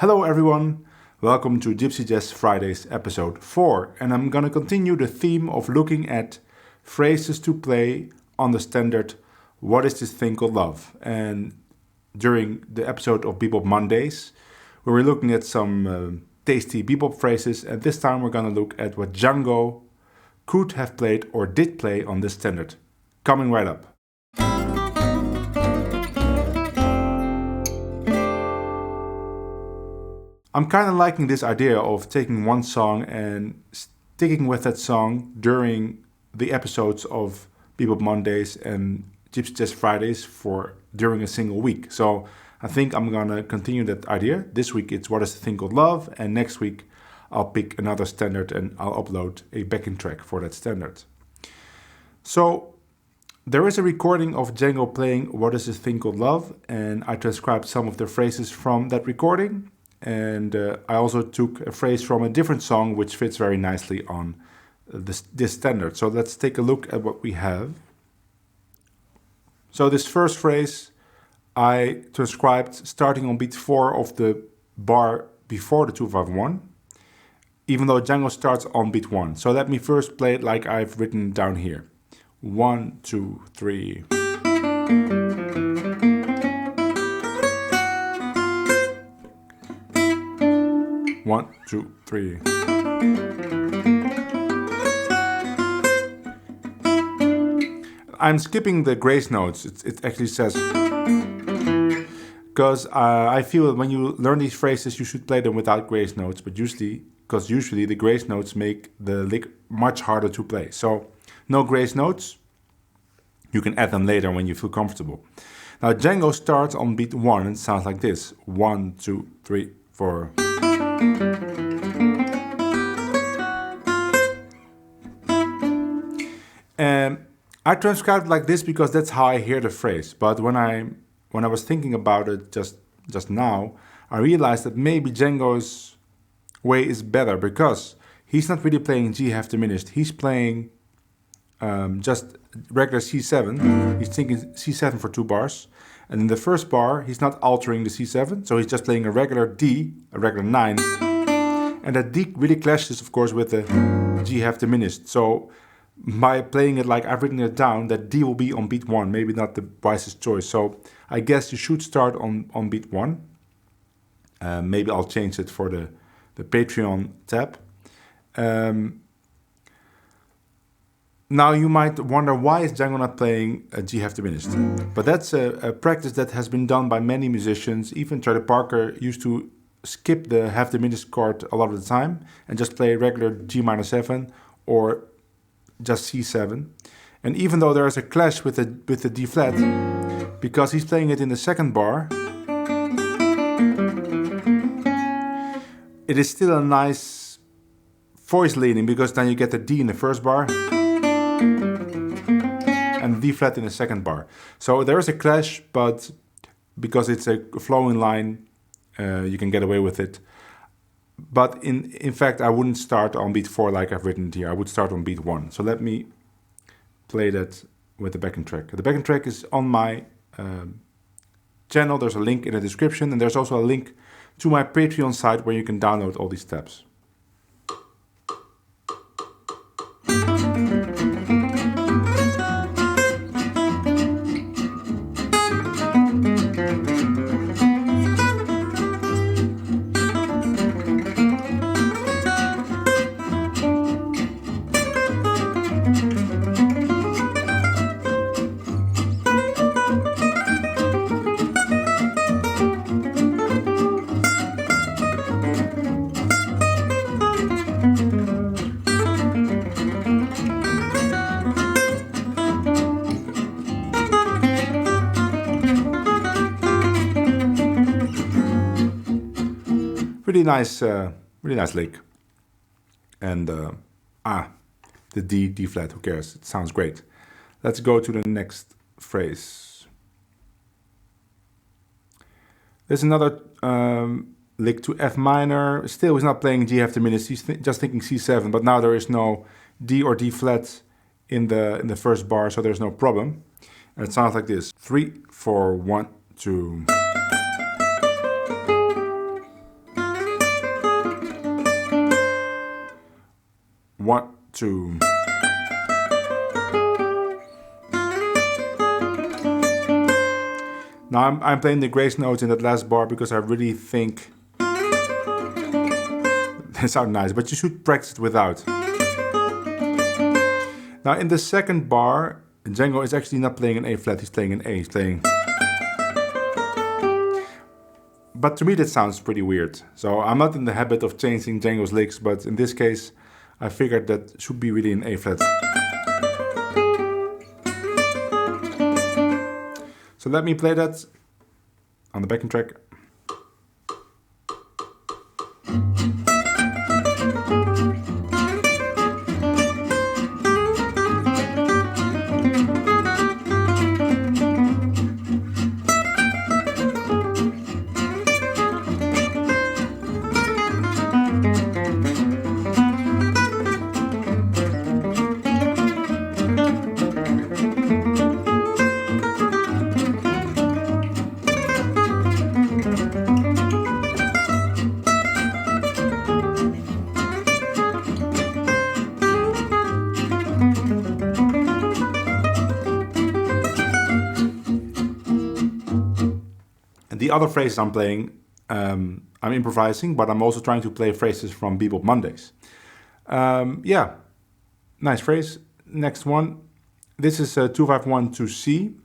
Hello everyone, welcome to Gypsy Jazz Fridays episode 4, and I'm gonna continue the theme of looking at phrases to play on the standard What is this thing called love? And during the episode of Bebop Mondays, we were looking at some tasty bebop phrases, and this time we're gonna look at what Django could have played or did play on this standard. Coming right up. I'm kind of liking this idea of taking one song and sticking with that song during the episodes of Bebop Mondays and Gypsy Jazz Fridays during a single week. So I think I'm gonna continue that idea. This week it's What is the Thing Called Love, and next week I'll pick another standard and I'll upload a backing track for that standard. So there is a recording of Django playing What is this thing called love, and I transcribed some of the phrases from that recording. And I also took a phrase from a different song which fits very nicely on this standard. So let's take a look at what we have. So this first phrase I transcribed starting on beat 4 of the bar before the 251, even though Django starts on beat 1. So let me first play it like I've written down here. 1, 2, 3. 1, 2, 3. I'm skipping the grace notes. It actually says, because I feel that when you learn these phrases, you should play them without grace notes. But usually the grace notes make the lick much harder to play. So no grace notes. You can add them later when you feel comfortable. Now Django starts on beat 1 and it sounds like this: 1, 2, 3, 4. And I transcribed it like this because that's how I hear the phrase. But when I was thinking about it just now, I realized that maybe Django's way is better because he's not really playing G half diminished. He's playing just regular C7. He's thinking C7 for 2 bars. And in the first bar, he's not altering the C7, so he's just playing a regular D, a regular 9. And that D really clashes, of course, with the G half diminished. So by playing it like I've written it down, that D will be on beat 1, maybe not the wisest choice. So I guess you should start on beat 1. Maybe I'll change it for the Patreon tab. Now you might wonder, why is Django not playing a G half diminished? But that's a practice that has been done by many musicians. Even Charlie Parker used to skip the half diminished chord a lot of the time and just play regular G minor 7 or just C7. And even though there is a clash with the D flat, because he's playing it in the second bar, it is still a nice voice leading, because then you get the D in the first bar and D flat in the second bar. So there is a clash, but because it's a flowing line, you can get away with it. But in fact, I wouldn't start on beat 4 like I've written it here. I would start on beat 1. So let me play that with the backing track. The backing track is on my channel. There's a link in the description, and there's also a link to my Patreon site where you can download all these tabs. Really nice lick. And the D flat, who cares? It sounds great. Let's go to the next phrase. There's another lick to F minor. Still, he's not playing G half diminished. He's just thinking C7, but now there is no D or D flat in the first bar, so there's no problem. And it sounds like this: 3, 4, 1, 2. two. Now I'm playing the grace notes in that last bar because I really think they sound nice, but you should practice it without. Now in the second bar, Django is actually not playing an A flat, he's playing an A, he's playing. But to me that sounds pretty weird. So I'm not in the habit of changing Django's licks, but in this case I figured that should be really an A flat. So let me play that on the backing track. The other phrases I'm playing, I'm improvising, but I'm also trying to play phrases from Bebop Mondays. Yeah, nice phrase. Next one. This is 251 to C.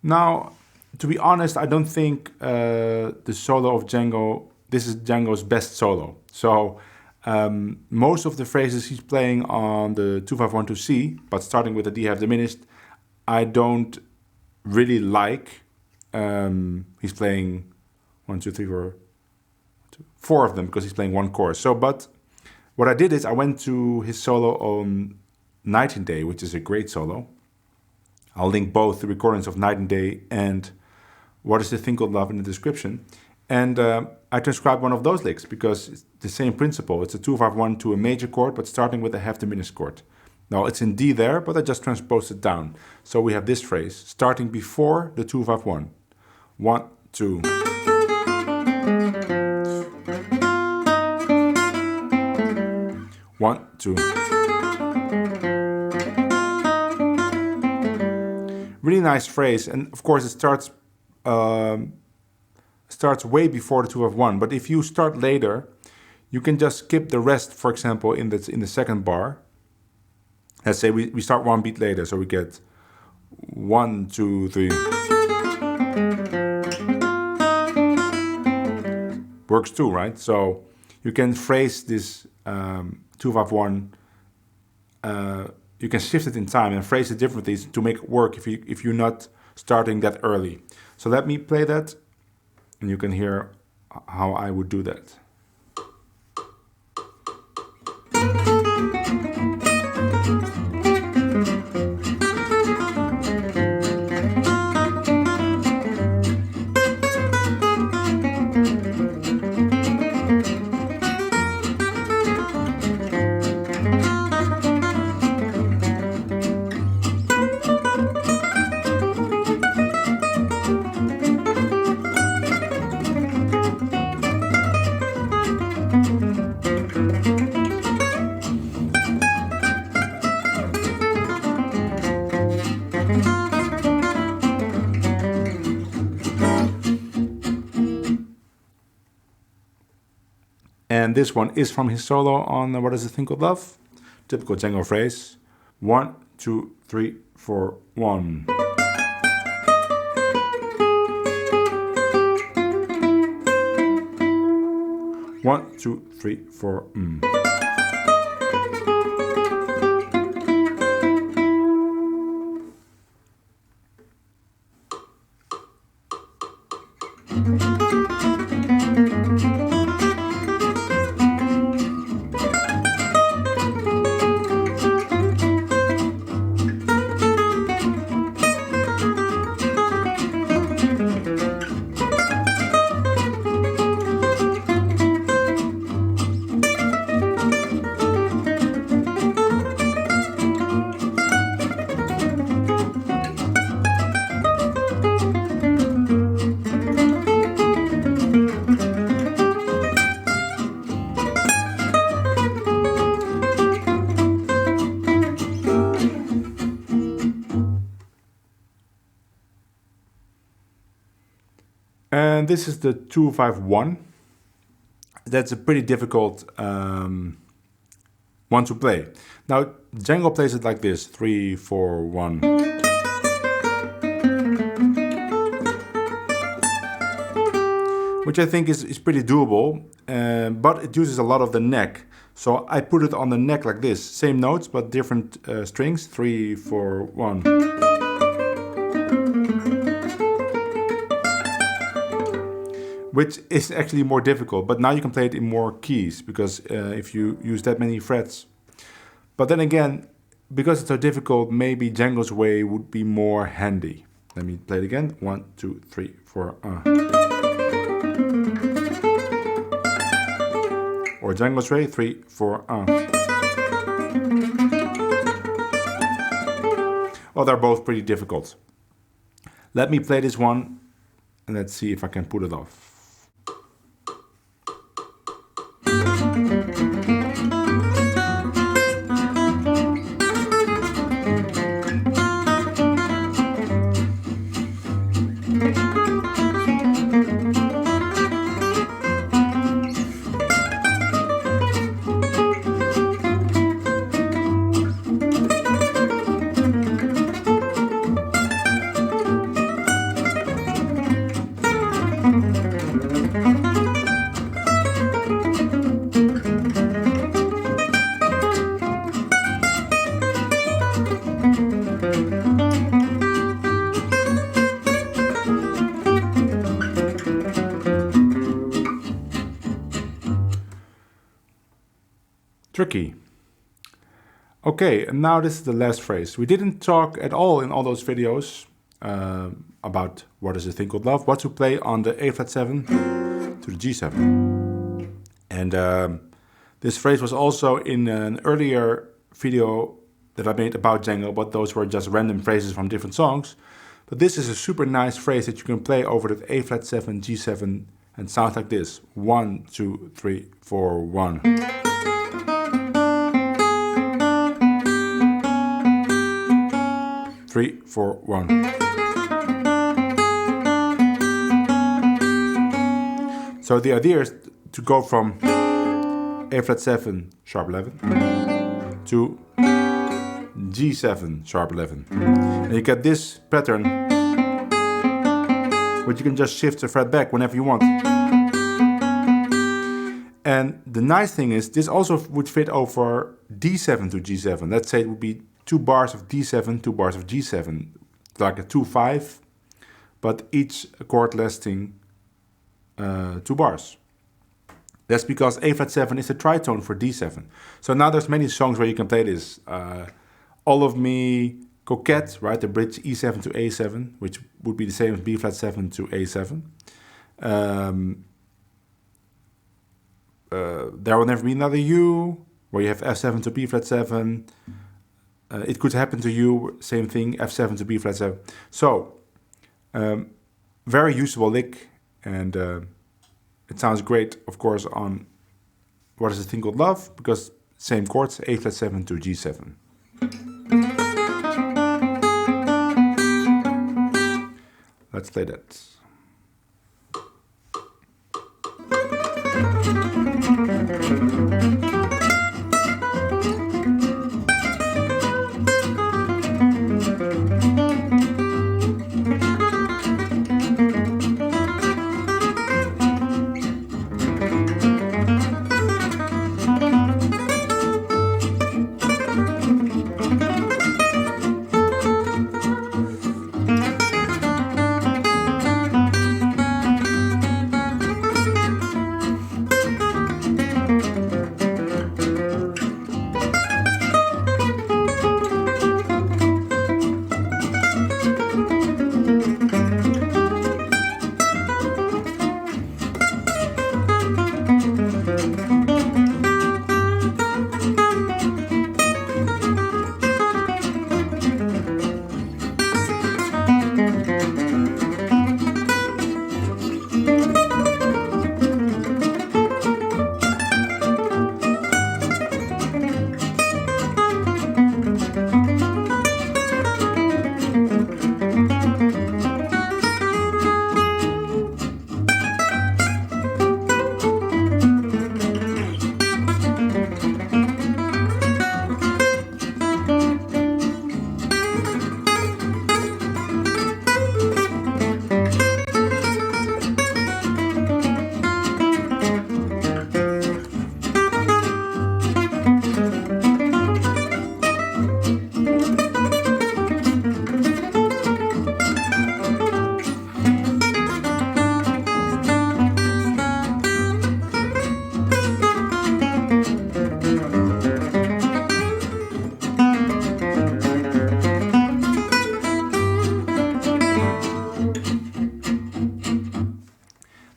Now, to be honest, I don't think the solo of Django, this is Django's best solo. So most of the phrases he's playing on the 251 to C, but starting with the D half diminished, I don't really like. He's playing 1, 2, 3, 4 of them because he's playing one chorus. So, but what I did is I went to his solo on Night and Day, which is a great solo. I'll link both the recordings of Night and Day and What is the Thing Called Love in the description. And I transcribed one of those licks because it's the same principle. It's a 2-5-1 to a major chord, but starting with a half diminished chord. Now it's in D there, but I just transposed it down. So we have this phrase starting before the 2-5-1. 1, 2. One, two. Really nice phrase, and of course it starts way before the 2-5-1. But if you start later, you can just skip the rest. For example, in the second bar, let's say we start one beat later, so we get 1, 2, 3. Works too, right? So you can phrase this 2-5-1. You can shift it in time and phrase it differently to make it work if you're not starting that early. So let me play that, and you can hear how I would do that. And this one is from his solo on What is the Thing Called Love? Typical Django phrase. 1, 2, 3, 4, 1. One, two, three, four. And this is the 251. That's a pretty difficult one to play. Now, Django plays it like this, 3, 4, 1. Which I think is pretty doable, but it uses a lot of the neck. So I put it on the neck like this, same notes, but different strings, 3, 4, 1. Which is actually more difficult, but now you can play it in more keys, because if you use that many frets. But then again, because it's so difficult, maybe Django's way would be more handy. Let me play it again, 1, 2, 3, 4, Or Django's way, 3, 4, Well, they're both pretty difficult. Let me play this one, and let's see if I can pull it off. Tricky. Okay, and now this is the last phrase. We didn't talk at all in all those videos about what is a thing called love, what to play on the A flat 7 to the G7. And this phrase was also in an earlier video that I made about Django, but those were just random phrases from different songs. But this is a super nice phrase that you can play over the A flat 7, G7, and sounds like this. 1, 2, 3, 4, 1. 3, 4, 1. So the idea is to go from A flat 7, sharp 11 to G7, sharp 11. And you get this pattern, but you can just shift the fret back whenever you want. And the nice thing is, this also would fit over D7 to G7. Let's say it would be 2 bars of D7, 2 bars of G7, like a 2-5, but each chord lasting 2 bars. That's because A flat 7 is a tritone for D7. So now there's many songs where you can play this. All of Me, Coquette, right? The bridge E7 to A7, which would be the same as B flat 7 to A7. There Will Never Be Another You, where you have F7 to B flat 7. It Could Happen to You, same thing, F7 to B flat 7. So, very usable lick, and it sounds great, of course, on What Is a Thing Called Love, because same chords, A flat 7 to G7. Let's play that.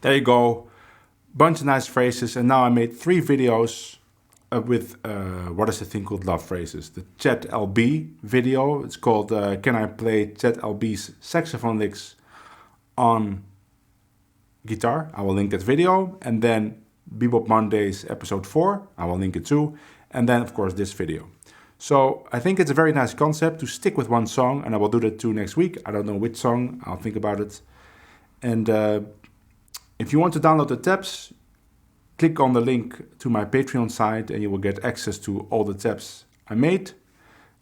there you go. Bunch of nice phrases, and now I made 3 videos with what is the thing called love phrases. The Chet LB video. It's called Can I Play Chet LB's Saxophone Licks on Guitar? I will link that video. And then Bebop Mondays episode 4. I will link it too. And then of course this video. So I think it's a very nice concept to stick with one song, and I will do that too next week. I don't know which song. I'll think about it. And if you want to download the tabs, click on the link to my Patreon site and you will get access to all the tabs I made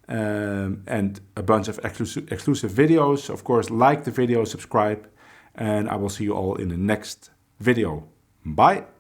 and a bunch of exclusive videos. Of course, like the video, subscribe, and I will see you all in the next video. Bye!